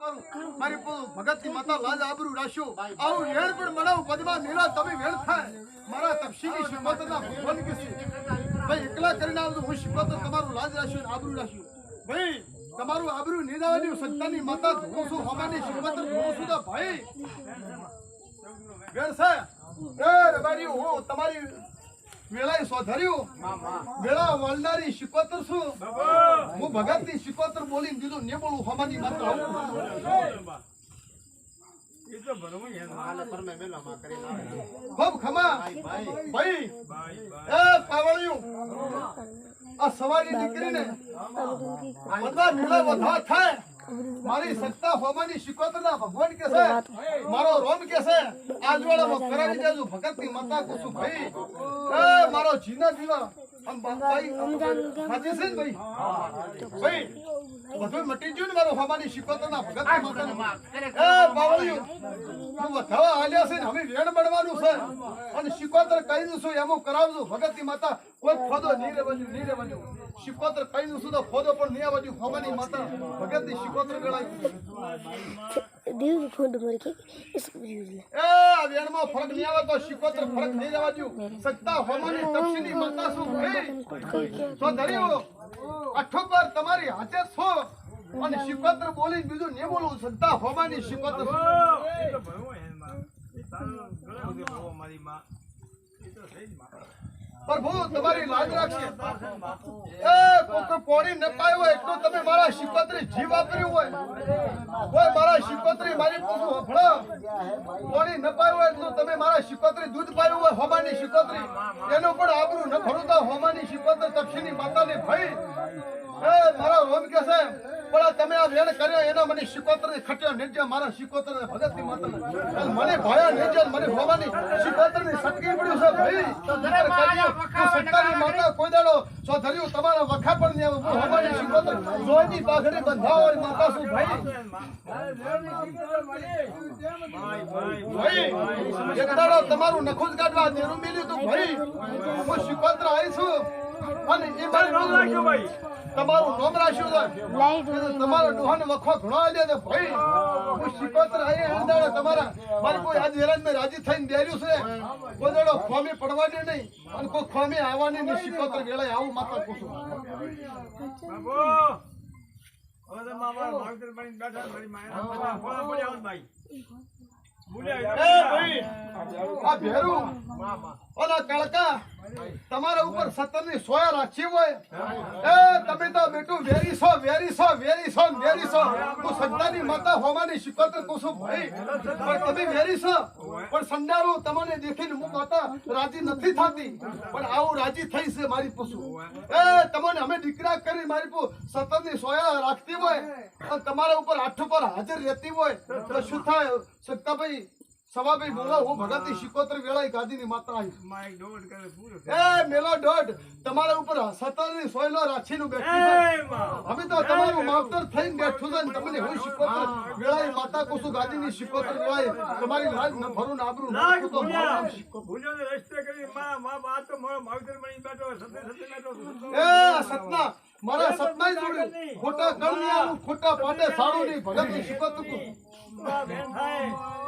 તમારું મારી ભગતની માતા લાજ આબરૂ રાખ્યો આવું વેણ પણ મનાવ પદમાં નીલા તમે વેણ થાય મારા તપસીની શિકોતરના ભગવાન કે છે ભાઈ એકલા કરીને આવતું હું શિકોતર તમારું લાજ રાખ્યું ને આબરૂ રાખ્યું ભાઈ તમારું આબરૂ નિદાવાની સંતાનની માતા ધોઉં છું હમાની શિકોતર ધોઉં છું તો ભાઈ વેણ છે એ રબારી હું તમારી વેળાએ સોધર્યું વેળા વળનારી શિકોતર છું હું ભગતની શિકોતર બોલીને દીધું ને બોલું હમાની માતા ખૂબ ખમા ભાઈ એ પાવળિયું આ સવારી દીકરીને બધા મેળા વધા થાય મારી સત્તા હોમાની શિકોતરના ભગવાન કે છે મારો રોમ કે છે આજવાળામાં કરાવી દેજો ભગતની માતા કુસુ ભાઈ એ મારો જીના જીવા ભાઈ હાજી છે ને ભાઈ બધું મટી ગયું ને મારો હોમાની શિકોતરના ભગતની માતા એ બાવળિયું તું વધાવા હાલ્યા છે ને હવે વેણ બનવાનું છે અને શિકોતર કહી દઉં છું એમ કરાવજો ભગતની માતા કોઈ ખોદો નહીં રેવાનું શિકોતર કહી દઉં છું તો ખોદો પણ નહીં આવવાનું હોમાની માતા ભગતની શિકોતર ગણાય આ વેણમાં ફરક નહીં આવે તો શિકોતર ફરક નહીં રહેવા દઉં સત્તા હોમાની તપસીની માતા શું ભાઈ તો ધર્યો અઠો પર તમારી હાજર છો અને શિકોતર બોલી બીજું નહીં બોલું સત્તા હોમાની શિકોતર પ્રભુ તમારી લાજ રાખશે એ કોઈ કોણી ન પાયો હોય તો તમે મારા શિકોતરી જીવ વાપર્યું હોય કોઈ મારા શિકોતરી મારી પૂછું હફળો કોણી ન પાયો હોય તો તમે મારા શિકોતરી દૂધ પાયું હોય હોમાની શિકોતરી એનું પણ આબરૂ ન ભણતા હોમાની શિકોતર તપસીની માતાને ભાઈ એ મારા રોમ કે છે પણ તમે આ વેણ કર્યો એના મને શિકોતર ને ખટ્યો નેજ્યા મારા શિકોતર ને ભગતની માતા મને ભાયા નેજ્યા મને હોવાની શિકોતર ની સટકી પડ્યું છે ભાઈ સત્તાની માતા કોઈ દાડો સો ધર્યું તમારા વખા પણ ને હોવાની શિકોતર જોઈની પાઘડી બંધાવવાની માતા શું ભાઈ એક દાડો તમારું નખુજ કાઢવા નેરું મિલ્યું તું ભાઈ હું શિકોતર આવી છું અને એ મારી નામ રાખ્યું ભાઈ તમારું નામ રાખ્યું છે તમારો ડોહાનો વખો ઘણો આલ્યો છે ભાઈ હું શિકોતર આવી અંદાડે તમારા મારી કોઈ આજ હેરાન મેં રાજી થઈને બેર્યું છે કોઈ દાડો ખોમી પડવાની નહીં અને કોઈ ખોમી આવવાની નહીં શિકોતર વેળાએ આવું માતા પૂછું આ ભેરું અને કળકા તમારા ઉપર સત્તરની સોયા રાખી હોય એ તમે તો બેટું વેરી છો હું સત્તાની માતા હોવાની શિકોતર કુસુમ ભાઈ પણ તમે વેરી છો પણ સંડારું તમને દેખીને હું માતા રાજી નથી થતી પણ આવું રાજી થઈ છે મારી પૂછું એ તમને અમે દીકરા કરી મારી પુ સત્તરની સોયા રાખતી હોય અને તમારા ઉપર આઠ ઉપર હાજર રહેતી હોય તો શું થાય સત્તાભાઈ સવાભાઈ બોલો હું ભગતની શિકોતર વેળાએ ગાદીની માતા આવી એ મેલો દોઢ તમારા ઉપર સત્તાની સોયલો રાખીનું બેઠું છે હવે તો તમારું માવતર થઈને બેઠું છે ને તમને હું શિકોતર વેળાએ માતા કુસુ ગાદીની શિકોતર વેળાએ તમારી લાજ ન ભરું ને આબરૂ નાખું તો ભૂલ્યો ને રસ્તે કરી માં બા તો માવતર બની બેઠો સત્ય બેઠો એ સતના મારા સપના જોડ્યું ખોટા કરણિયાનું ખોટા પાટે સાડું નહીં ભગતની શિકોતર બેન થાય